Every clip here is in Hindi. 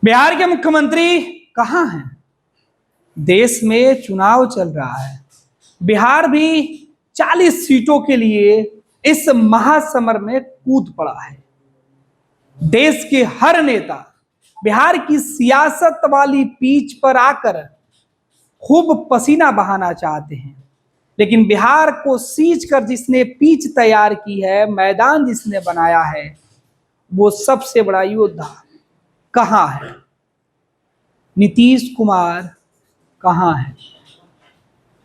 बिहार के मुख्यमंत्री कहाँ हैं? देश में चुनाव चल रहा है। बिहार भी 40 सीटों के लिए इस महासमर में कूद पड़ा है। देश के हर नेता बिहार की सियासत वाली पीच पर आकर खूब पसीना बहाना चाहते हैं, लेकिन बिहार को सींच कर जिसने पीच तैयार की है, मैदान जिसने बनाया है, वो सबसे बड़ा योद्धा कहाँ है? नीतीश कुमार कहाँ है?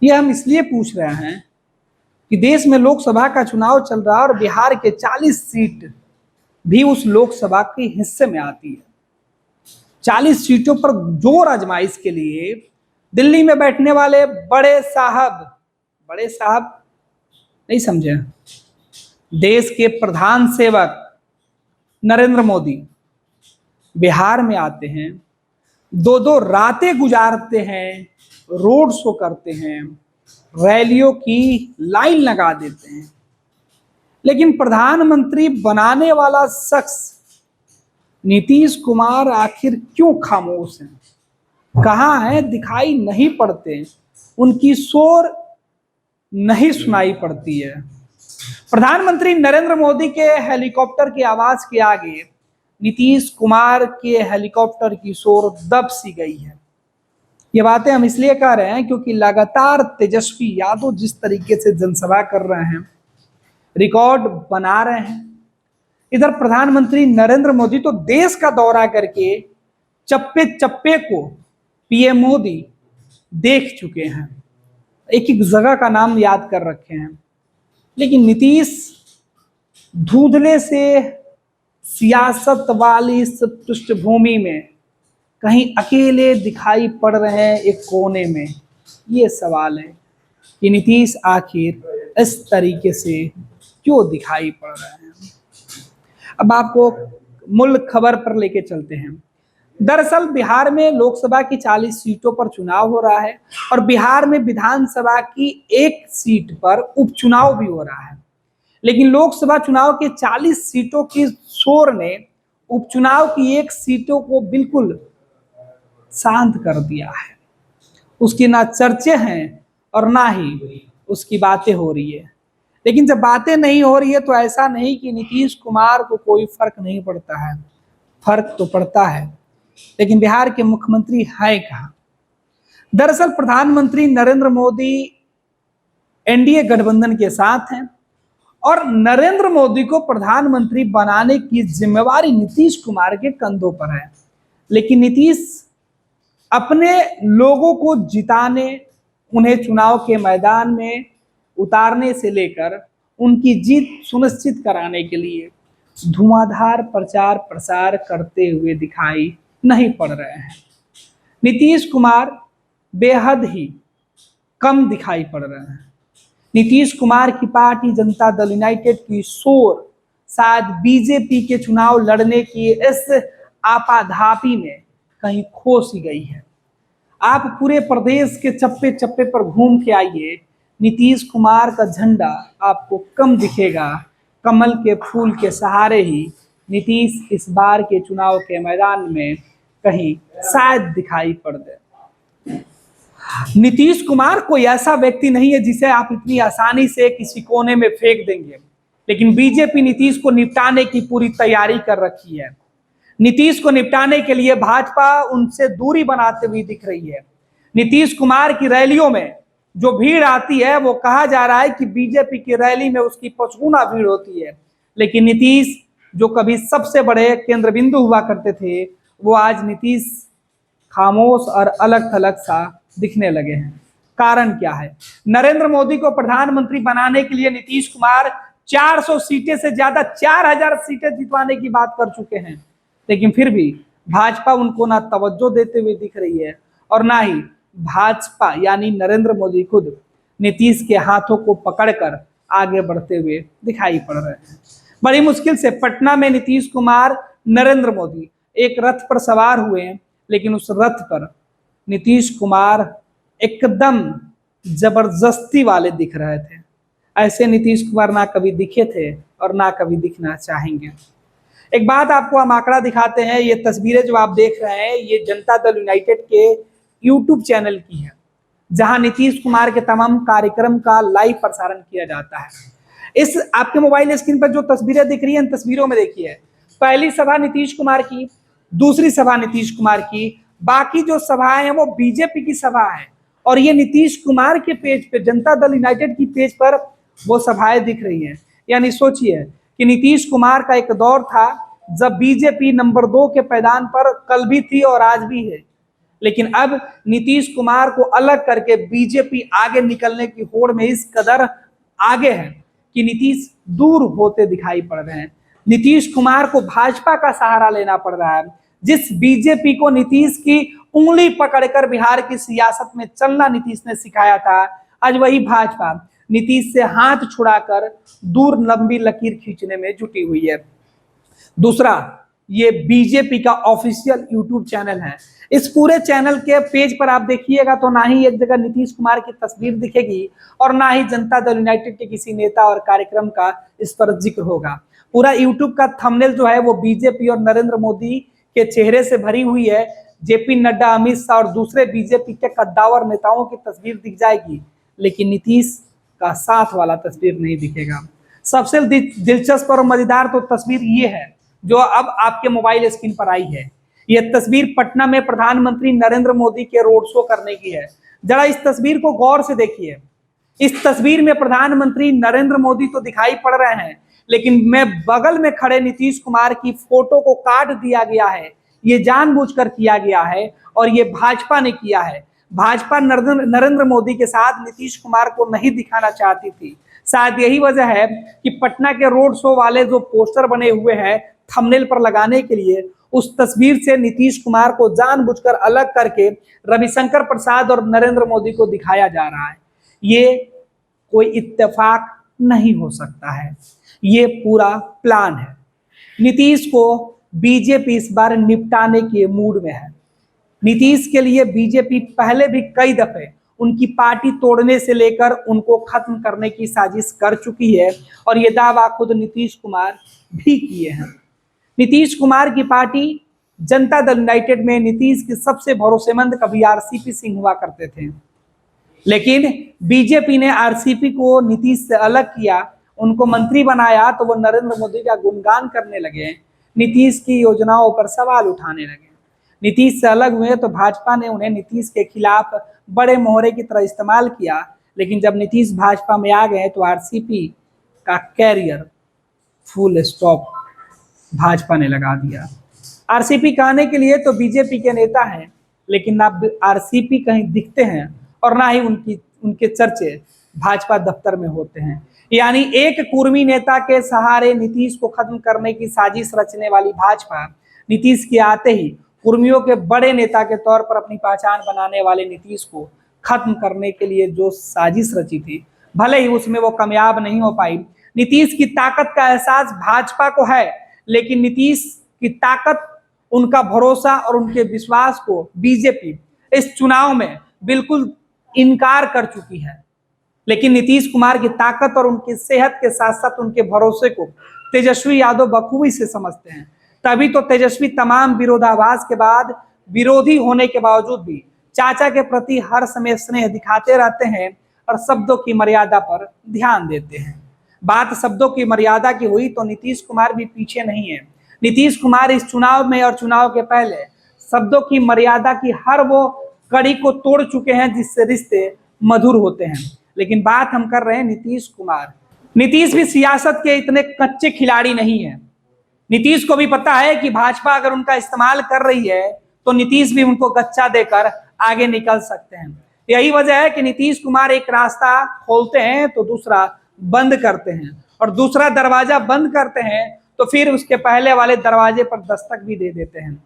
ये हम इसलिए पूछ रहे हैं कि देश में लोकसभा का चुनाव चल रहा है और बिहार के 40 सीट भी उस लोकसभा के हिस्से में आती है। 40 सीटों पर जोर आजमाइश के लिए दिल्ली में बैठने वाले बड़े साहब नहीं समझे, देश के प्रधान सेवक नरेंद्र मोदी बिहार में आते हैं, दो रातें गुजारते हैं, रोड शो करते हैं, रैलियों की लाइन लगा देते हैं, लेकिन प्रधानमंत्री बनाने वाला शख्स नीतीश कुमार आखिर क्यों खामोश हैं? कहाँ हैं? दिखाई नहीं पड़ते, उनकी शोर नहीं सुनाई पड़ती है। प्रधानमंत्री नरेंद्र मोदी के हेलीकॉप्टर की आवाज के आगे नीतीश कुमार के हेलीकॉप्टर की शोर दब सी गई है। ये बातें हम इसलिए कह रहे हैं क्योंकि लगातार तेजस्वी यादव जिस तरीके से जनसभा कर रहे हैं, रिकॉर्ड बना रहे हैं, इधर प्रधानमंत्री नरेंद्र मोदी तो देश का दौरा करके चप्पे चप्पे को पीएम मोदी देख चुके हैं, एक एक जगह का नाम याद कर रखे हैं, लेकिन नीतीश धुंधले से सियासत वाली इस पृष्ठभूमि में कहीं अकेले दिखाई पड़ रहे हैं एक कोने में। ये सवाल है कि नीतीश आखिर इस तरीके से क्यों दिखाई पड़ रहे हैं। अब आपको मूल खबर पर लेके चलते हैं। दरअसल बिहार में लोकसभा की 40 सीटों पर चुनाव हो रहा है और बिहार में विधानसभा की एक सीट पर उपचुनाव भी हो रहा है, लेकिन लोकसभा चुनाव के 40 सीटों की शोर ने उपचुनाव की एक सीटों को बिल्कुल शांत कर दिया है। उसकी ना चर्चे हैं और ना ही उसकी बातें हो रही है। लेकिन जब बातें नहीं हो रही है तो ऐसा नहीं कि नीतीश कुमार को कोई फर्क नहीं पड़ता है, फर्क तो पड़ता है, लेकिन बिहार के मुख्यमंत्री है कहाँ? दरअसल प्रधानमंत्री नरेंद्र मोदी एनडीए गठबंधन के साथ हैं और नरेंद्र मोदी को प्रधानमंत्री बनाने की जिम्मेवारी नीतीश कुमार के कंधों पर है, लेकिन नीतीश अपने लोगों को जिताने, उन्हें चुनाव के मैदान में उतारने से लेकर उनकी जीत सुनिश्चित कराने के लिए धुआंधार प्रचार प्रसार करते हुए दिखाई नहीं पड़ रहे हैं। नीतीश कुमार बेहद ही कम दिखाई पड़ रहे हैं। नीतीश कुमार की पार्टी जनता दल यूनाइटेड की शोर शायद बीजेपी के चुनाव लड़ने की इस आपाधापी में कहीं खो सी गई है। आप पूरे प्रदेश के चप्पे चप्पे पर घूम के आइए, नीतीश कुमार का झंडा आपको कम दिखेगा। कमल के फूल के सहारे ही नीतीश इस बार के चुनाव के मैदान में कहीं शायद दिखाई पड़ दे। नीतीश कुमार कोई ऐसा व्यक्ति नहीं है जिसे आप इतनी आसानी से किसी कोने में फेंक देंगे, लेकिन बीजेपी नीतीश को निपटाने की पूरी तैयारी कर रखी है। नीतीश को निपटाने के लिए भाजपा उनसे दूरी बनाते हुए दिख रही है। नीतीश कुमार की रैलियों में जो भीड़ आती है, वो कहा जा रहा है कि बीजेपी की रैली में उसकी पचगुना भीड़ होती है, लेकिन नीतीश जो कभी सबसे बड़े केंद्र बिंदु हुआ करते थे, वो आज नीतीश खामोश और अलग थलग सा दिखने लगे हैं। कारण क्या है? नरेंद्र मोदी को प्रधानमंत्री बनाने के लिए नीतीश कुमार 400 सीटें से ज्यादा 4000 सीटें जितवाने की बात कर चुके हैं, लेकिन फिर भी भाजपा उनको ना तवज्जो देते हुए दिख रही है और ना ही भाजपा यानी नरेंद्र मोदी खुद नीतीश के हाथों को पकड़कर आगे बढ़ते हुए दिखाई पड़ रहे हैं। बड़ी मुश्किल से पटना में नीतीश कुमार नरेंद्र मोदी एक रथ पर सवार हुए हैं, लेकिन उस रथ पर नीतीश कुमार एकदम जबरदस्ती वाले दिख रहे थे। ऐसे नीतीश कुमार ना कभी दिखे थे और ना कभी दिखना चाहेंगे। एक बात आपको हम आंकड़ा दिखाते हैं, ये तस्वीरें जो आप देख रहे हैं ये जनता दल यूनाइटेड के यूट्यूब चैनल की है, जहां नीतीश कुमार के तमाम कार्यक्रम का लाइव प्रसारण किया जाता है। इस आपके मोबाइल स्क्रीन पर जो तस्वीरें दिख रही हैं, इन तस्वीरों में देखिए, पहली सभा नीतीश कुमार की, दूसरी सभा नीतीश कुमार की, बाकी जो सभाएं हैं वो बीजेपी की सभा है, और ये नीतीश कुमार के पेज पे, जनता दल यूनाइटेड की पेज पर वो सभाएं दिख रही हैं। यानी सोचिए कि नीतीश कुमार का एक दौर था जब बीजेपी नंबर 2 के पैदान पर कल भी थी और आज भी है, लेकिन अब नीतीश कुमार को अलग करके बीजेपी आगे निकलने की होड़ में इस कदर आगे है कि नीतीश दूर होते दिखाई पड़ रहे हैं। नीतीश कुमार को भाजपा का सहारा लेना पड़ रहा है। जिस बीजेपी को नीतीश की उंगली पकड़कर बिहार की सियासत में चलना नीतीश ने सिखाया था, आज वही भाजपा नीतीश से हाथ छुड़ाकर दूर लंबी लकीर खींचने में जुटी हुई है। दूसरा, ये बीजेपी का ऑफिशियल यूट्यूब चैनल है। इस पूरे चैनल के पेज पर आप देखिएगा तो ना ही एक जगह नीतीश कुमार की तस्वीर दिखेगी और ना ही जनता दल यूनाइटेड के किसी नेता और कार्यक्रम का इस पर जिक्र होगा। पूरा यूट्यूब का थंबनेल जो है वो बीजेपी और नरेंद्र मोदी के चेहरे से भरी हुई है। जेपी नड्डा, अमित शाह और दूसरे बीजेपी के कद्दावर नेताओं की तस्वीर दिख जाएगी, लेकिन नीतीश का साथ वाला तस्वीर नहीं दिखेगा। सबसे दिलचस्प और मजेदार तो तस्वीर ये है जो अब आपके मोबाइल स्क्रीन पर आई है। यह तस्वीर पटना में प्रधानमंत्री नरेंद्र मोदी के रोड शो करने की है। जरा इस तस्वीर को गौर से देखिए। इस तस्वीर में प्रधानमंत्री नरेंद्र मोदी तो दिखाई पड़ रहे हैं, लेकिन मैं बगल में खड़े नीतीश कुमार की फोटो को काट दिया गया है। ये जानबूझकर किया गया है और ये भाजपा ने किया है। भाजपा नरेंद्र मोदी के साथ नीतीश कुमार को नहीं दिखाना चाहती थी। शायद यही वजह है कि पटना के रोड शो वाले जो पोस्टर बने हुए हैं थंबनेल पर लगाने के लिए, उस तस्वीर से नीतीश कुमार को जानबूझकर अलग करके रविशंकर प्रसाद और नरेंद्र मोदी को दिखाया जा रहा है। ये कोई इत्तेफाक नहीं हो सकता है, ये पूरा प्लान है। नीतीश को बीजेपी इस बार निपटाने के मूड में है। नीतीश के लिए बीजेपी पहले भी कई दफे उनकी पार्टी तोड़ने से लेकर उनको खत्म करने की साजिश कर चुकी है, और ये दावा खुद नीतीश कुमार भी किए हैं। नीतीश कुमार की पार्टी जनता दल यूनाइटेड में नीतीश के सबसे भरोसेमंद कभी आरसीपी सिंह हुआ करते थे, लेकिन बीजेपी ने आरसीपी को नीतीश से अलग किया, उनको मंत्री बनाया तो वो नरेंद्र मोदी का गुणगान करने लगे, नीतीश की योजनाओं पर सवाल उठाने लगे। नीतीश से अलग हुए तो भाजपा ने उन्हें नीतीश के खिलाफ बड़े मोहरे की तरह इस्तेमाल किया, लेकिन जब नीतीश भाजपा में आ गए तो आरसीपी का कैरियर फुल स्टॉप भाजपा ने लगा दिया। आरसीपी कहने के लिए तो बीजेपी के नेता हैं, लेकिन ना आरसीपी कहीं दिखते हैं और ना ही उनके चर्चे भाजपा दफ्तर में होते हैं। यानी एक कुर्मी नेता के सहारे नीतीश को खत्म करने की साजिश रचने वाली भाजपा, नीतीश के आते ही कुर्मियों के बड़े नेता के तौर पर अपनी पहचान बनाने वाले नीतीश को खत्म करने के लिए जो साजिश रची थी, भले ही उसमें वो कामयाब नहीं हो पाई। नीतीश की ताकत का एहसास भाजपा को है, लेकिन नीतीश की ताकत, उनका भरोसा और उनके विश्वास को बीजेपी इस चुनाव में बिल्कुल इनकार कर चुकी है। लेकिन नीतीश कुमार की ताकत और उनकी सेहत के साथ साथ उनके भरोसे को तेजस्वी यादव बखूबी से समझते हैं। तभी तो तेजस्वी तमाम विरोधाभास के बाद, विरोधी होने के बावजूद भी चाचा के प्रति हर समय स्नेह दिखाते रहते हैं और शब्दों की मर्यादा पर ध्यान देते हैं। बात शब्दों की मर्यादा की हुई तो नीतीश कुमार भी पीछे नहीं है। नीतीश कुमार इस चुनाव में और चुनाव के पहले शब्दों की मर्यादा की हर वो कड़ी को तोड़ चुके हैं जिससे रिश्ते मधुर होते हैं। लेकिन बात हम कर रहे हैं नीतीश कुमार। नीतीश भी सियासत के इतने कच्चे खिलाड़ी नहीं है। नीतीश को भी पता है कि भाजपा अगर उनका इस्तेमाल कर रही है तो नीतीश भी उनको गच्चा देकर आगे निकल सकते हैं। यही वजह है कि नीतीश कुमार एक रास्ता खोलते हैं तो दूसरा बंद करते हैं, और दूसरा दरवाजा बंद करते हैं तो फिर उसके पहले वाले दरवाजे पर दस्तक भी दे देते हैं।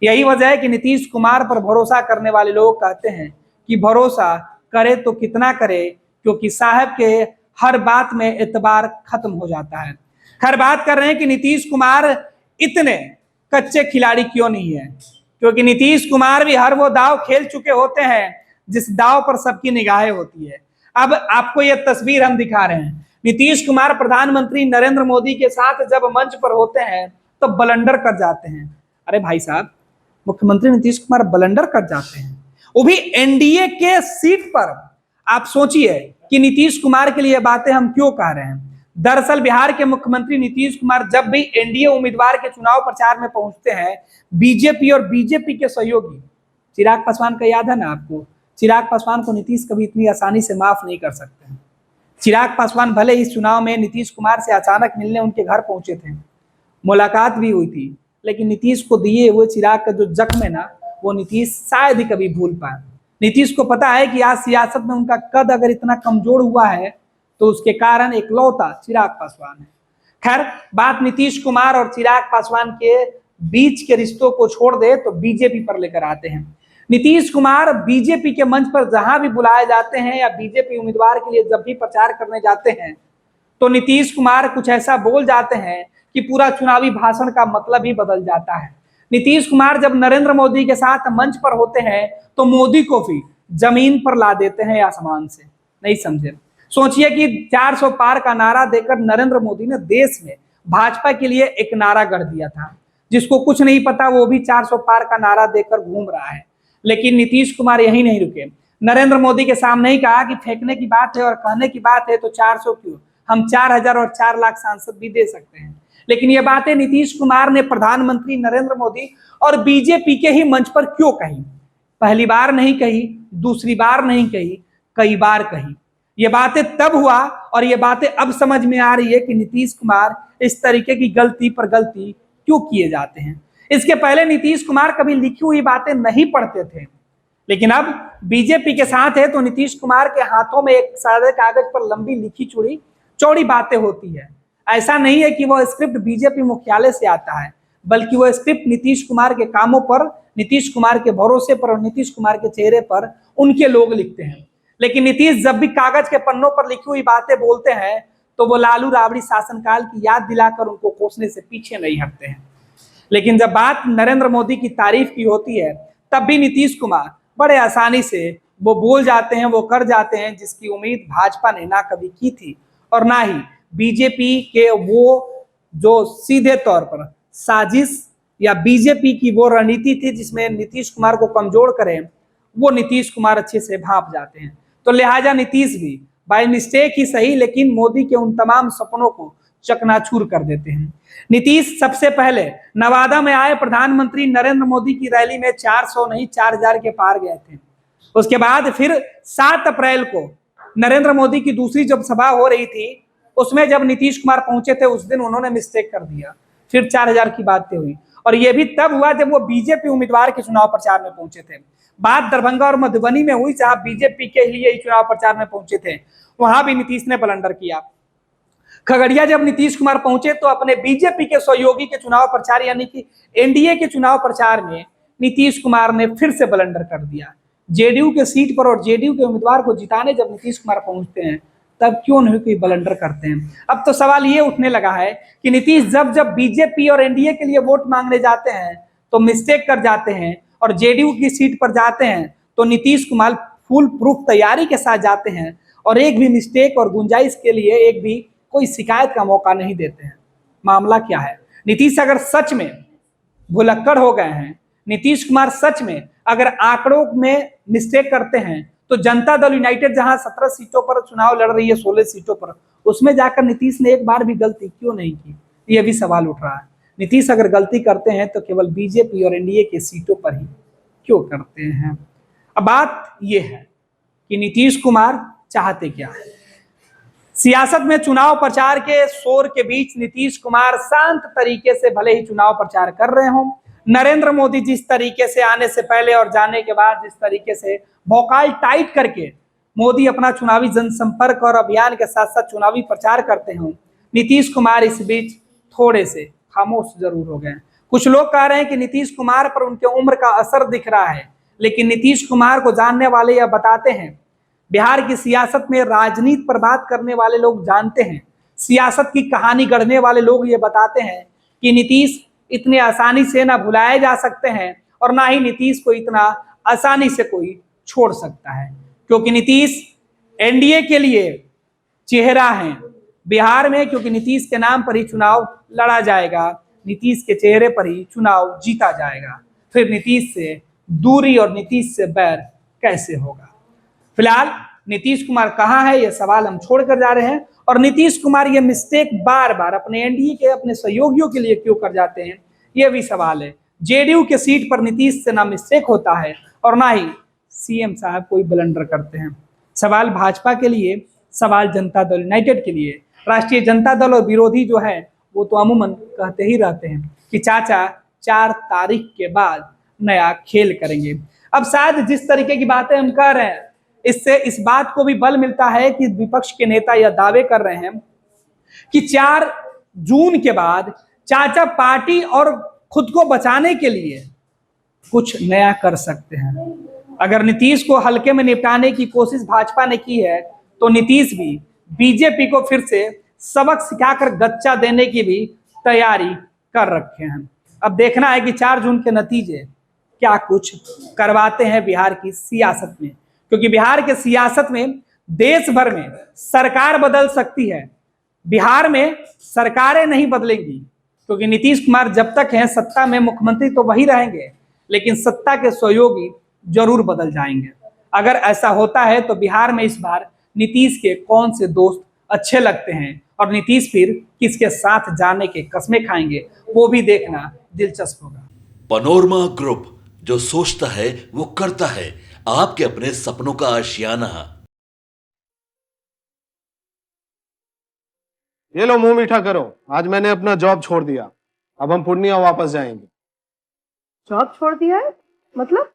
यही वजह है कि नीतीश कुमार पर भरोसा करने वाले लोग कहते हैं कि भरोसा करे तो कितना करे, क्योंकि साहब के हर बात में एतबार खत्म हो जाता है। खैर, बात कर रहे हैं कि नीतीश कुमार इतने कच्चे खिलाड़ी क्यों नहीं है, क्योंकि नीतीश कुमार भी हर वो दाव खेल चुके होते हैं जिस दाव पर सबकी निगाहें होती है। अब आपको यह तस्वीर हम दिखा रहे हैं। नीतीश कुमार प्रधानमंत्री नरेंद्र मोदी के साथ जब मंच पर होते हैं तो बलंडर कर जाते हैं। अरे भाई साहब, मुख्यमंत्री नीतीश कुमार बलंडर कर जाते हैं, वो भी एनडीए के सीट पर। आप सोचिए कि नीतीश कुमार के लिए बातें हम क्यों कह रहे हैं। दरअसल बिहार के मुख्यमंत्री नीतीश कुमार जब भी एनडीए उम्मीदवार के चुनाव प्रचार में पहुंचते हैं, बीजेपी और बीजेपी के सहयोगी चिराग पासवान का याद है ना आपको, चिराग पासवान को नीतीश कभी इतनी आसानी से माफ नहीं कर सकते हैं। चिराग पासवान भले इस चुनाव में नीतीश कुमार से अचानक मिलने उनके घर पहुंचे थे, मुलाकात भी हुई थी, लेकिन नीतीश को दिए हुए चिराग का जो जख्म है ना, वो नीतीश शायद ही कभी भूल पाए। नीतीश को पता है कि आज सियासत में उनका कद अगर इतना कमजोर हुआ है तो उसके कारण इकलौता चिराग पासवान है। खैर, बात नीतीश कुमार और चिराग पासवान के बीच के रिश्तों को छोड़ दे तो बीजेपी पर लेकर आते हैं। नीतीश कुमार बीजेपी के मंच पर जहां भी बुलाए जाते हैं या बीजेपी उम्मीदवार के लिए जब भी प्रचार करने जाते हैं, तो नीतीश कुमार कुछ ऐसा बोल जाते हैं कि पूरा चुनावी भाषण का मतलब ही बदल जाता है। नीतीश कुमार जब नरेंद्र मोदी के साथ मंच पर होते हैं तो मोदी को भी जमीन पर ला देते हैं आसमान से। नहीं समझे? सोचिए कि 400 पार का नारा देकर नरेंद्र मोदी ने देश में भाजपा के लिए एक नारा गढ़ दिया था। जिसको कुछ नहीं पता वो भी 400 पार का नारा देकर घूम रहा है। लेकिन नीतीश कुमार यही नहीं रुके, नरेंद्र मोदी के सामने ही कहा कि फेंकने की बात है और कहने की बात है तो 400 क्यों, हम 4000 और 4 लाख सांसद भी दे सकते हैं। लेकिन ये बातें नीतीश कुमार ने प्रधानमंत्री नरेंद्र मोदी और बीजेपी के ही मंच पर क्यों कही? पहली बार नहीं कही, दूसरी बार नहीं कही, कई बार कही। ये बातें तब हुआ और ये बातें अब समझ में आ रही है कि नीतीश कुमार इस तरीके की गलती पर गलती क्यों किए जाते हैं। इसके पहले नीतीश कुमार कभी लिखी हुई बातें नहीं पढ़ते थे, लेकिन अब बीजेपी के साथ है तो नीतीश कुमार के हाथों में एक सादे कागज पर लंबी लिखी चौड़ी बातें होती है। ऐसा नहीं है कि वह स्क्रिप्ट बीजेपी मुख्यालय से आता है, बल्कि वह स्क्रिप्ट नीतीश कुमार के कामों पर, नीतीश कुमार के भरोसे पर और नीतीश कुमार के चेहरे पर उनके लोग लिखते हैं। लेकिन नीतीश जब भी कागज के पन्नों पर लिखी हुई बातें बोलते हैं तो वो लालू राबड़ी शासनकाल की याद दिलाकर उनको कोसने से पीछे नहीं हटते हैं। लेकिन जब बात नरेंद्र मोदी की तारीफ की होती है तब भी नीतीश कुमार बड़े आसानी से वो बोल जाते हैं, वो कर जाते हैं जिसकी उम्मीद भाजपा ने ना कभी की थी और ना ही बीजेपी के वो जो सीधे तौर पर साजिश या बीजेपी की वो रणनीति थी जिसमें नीतीश कुमार को कमजोर करें, वो नीतीश कुमार अच्छे से भांप जाते हैं। तो लिहाजा नीतीश भी बाय मिस्टेक ही सही लेकिन मोदी के उन तमाम सपनों को चकनाचूर कर देते हैं। नीतीश सबसे पहले नवादा में आए प्रधानमंत्री नरेंद्र मोदी की रैली में 400 नहीं 4000 के पार गए थे। उसके बाद फिर 7 अप्रैल को नरेंद्र मोदी की दूसरी जब सभा हो रही थी उसमें जब नीतीश कुमार पहुंचे थे उस दिन उन्होंने मिस्टेक कर दिया, फिर 4000 की बातें हुई और यह भी तब हुआ जब वो बीजेपी उम्मीदवार के चुनाव प्रचार में पहुंचे थे। बात दरभंगा और मधुबनी में हुई जहां बीजेपी के लिए चुनाव प्रचार में पहुंचे थे, वहां भी नीतीश ने ब्लंडर किया। खगड़िया जब नीतीश कुमार पहुंचे तो अपने बीजेपी के सहयोगी के चुनाव प्रचार यानी कि एनडीए के चुनाव प्रचार में नीतीश कुमार ने फिर से ब्लंडर कर दिया। जेडीयू के सीट पर और जेडीयू के उम्मीदवार को जिताने जब नीतीश कुमार पहुंचते हैं तब क्यों नहीं कोई ब्लंडर करते हैं। अब तो सवाल ये उठने लगा है कि नीतीश जब जब बीजेपी और एनडीए के लिए वोट मांगने जाते हैं तो मिस्टेक कर जाते हैं और जेडीयू की सीट पर जाते हैं तो नीतीश कुमार फुल प्रूफ तैयारी के साथ जाते हैं और एक भी मिस्टेक और गुंजाइश के लिए एक भी कोई शिकायत का मौका नहीं देते हैं। मामला क्या है? नीतीश अगर सच में भुलक्कड़ हो गए हैं, नीतीश कुमार सच में अगर आंकड़ों में मिस्टेक करते हैं तो जनता दल यूनाइटेड जहां 17 सीटों पर चुनाव लड़ रही है 16 सीटों पर, उसमें जाकर नीतीश ने एक बार भी गलती क्यों नहीं की, यह भी सवाल उठ रहा है। नीतीश अगर गलती करते हैं तो केवल बीजेपी और एनडीए की सीटों पर ही क्यों करते हैं। अब बात यह है कि नीतीश कुमार चाहते क्या है। सियासत में चुनाव प्रचार के शोर के बीच नीतीश कुमार शांत तरीके से भले ही चुनाव प्रचार कर रहे हों, नरेंद्र मोदी जिस तरीके से आने से पहले और जाने के बाद जिस तरीके से भौकाल टाइट करके मोदी अपना चुनावी जनसंपर्क और अभियान के साथ साथ चुनावी प्रचार करते हों, नीतीश कुमार इस बीच थोड़े से खामोश जरूर हो गए। कुछ लोग कह रहे हैं कि नीतीश कुमार पर उनके उम्र का असर दिख रहा है, लेकिन नीतीश कुमार को जानने वाले यह बताते हैं, बिहार की सियासत में राजनीति पर बात करने वाले लोग जानते हैं, सियासत की कहानी गढ़ने वाले लोग ये बताते हैं कि नीतीश इतने आसानी से ना भुलाए जा सकते हैं और ना ही नीतीश को इतना आसानी से कोई छोड़ सकता है, क्योंकि नीतीश एनडीए के लिए चेहरा है बिहार में, क्योंकि नीतीश के नाम पर ही चुनाव लड़ा जाएगा। नीतीश के चेहरे पर ही चुनाव जीता जाएगा। फिर नीतीश से दूरी और नीतीश से बैर कैसे होगा? फिलहाल नीतीश कुमार कहाँ है, यह सवाल हम छोड़कर जा रहे हैं। और नीतीश कुमार ये मिस्टेक बार बार अपने एनडीए के अपने सहयोगियों के लिए क्यों कर जाते हैं, यह भी सवाल है। जेडीयू के सीट पर नीतीश से ना मिस्टेक होता है और ना ही सीएम साहब कोई ब्लंडर करते हैं। सवाल भाजपा के लिए, सवाल जनता दल यूनाइटेड के लिए। राष्ट्रीय जनता दल और विरोधी जो है वो तो अमूमन कहते ही रहते हैं कि चाचा 4 तारीख के बाद नया खेल करेंगे। अब शायद जिस तरीके की बातें हम कर रहे हैं, इससे इस बात को भी बल मिलता है कि विपक्ष के नेता यह दावे कर रहे हैं कि 4 जून के बाद चाचा पार्टी और खुद को बचाने के लिए कुछ नया कर सकते हैं। अगर नीतीश को हल्के में निपटाने की कोशिश भाजपा ने की है, तो नीतीश भी बीजेपी को फिर से सबक सिखाकर गच्चा देने की भी तैयारी कर रखे हैं। अब देखना है कि 4 जून के नतीजे क्या कुछ करवाते हैं बिहार की सियासत में, क्योंकि बिहार के सियासत में देश भर में सरकार बदल सकती है, बिहार में सरकारें नहीं बदलेंगी। क्योंकि नीतीश कुमार जब तक हैं सत्ता में, मुख्यमंत्री तो वही रहेंगे, लेकिन सत्ता के सहयोगी जरूर बदल जाएंगे। अगर ऐसा होता है तो बिहार में इस बार नीतीश के कौन से दोस्त अच्छे लगते हैं और नीतीश फिर किसके साथ जाने के कस्में खाएंगे, वो भी देखना दिलचस्प होगा। पनोरमा ग्रुप, जो सोचता है वो करता है। आपके अपने सपनों का आशियाना। ये लो, मुंह मीठा करो। आज मैंने अपना जॉब छोड़ दिया, अब हम पूर्णिया वापस जाएंगे। जॉब छोड़ दिया है? मतलब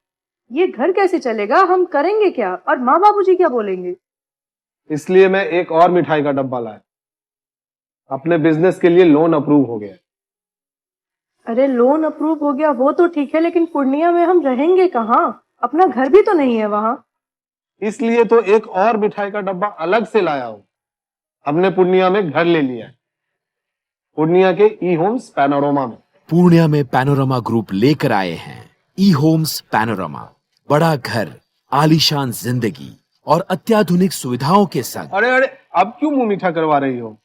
ये घर कैसे चलेगा? हम करेंगे क्या? और माँ बाबूजी क्या बोलेंगे? इसलिए मैं एक और मिठाई का डब्बा लाया। अपने बिजनेस के लिए लोन अप्रूव हो गया। अरे लोन अप्रूव हो गया वो तो ठीक है, लेकिन पूर्णिया में हम रहेंगे कहाँ? अपना घर भी तो नहीं है वहां। इसलिए तो एक और मिठाई का डब्बा अलग से लाया हूं। हमने पूर्णिया में घर ले लिया है, पूर्णिया के ई होम्स पैनोरमा में। पूर्णिया में पैनोरमा ग्रुप लेकर आए हैं ई होम्स पैनोरमा। बड़ा घर, आलीशान जिंदगी और अत्याधुनिक सुविधाओं के संग। अरे अरे, अब क्यों मुंह मीठा करवा रही हो?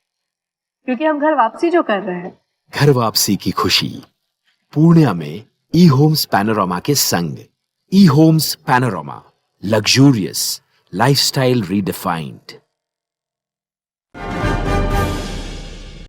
क्योंकि हम घर वापसी जो कर रहे हैं। घर वापसी की खुशी पूर्णिया में ई होम्स पैनोरमा के संग। E Homes Panorama, luxurious lifestyle redefined.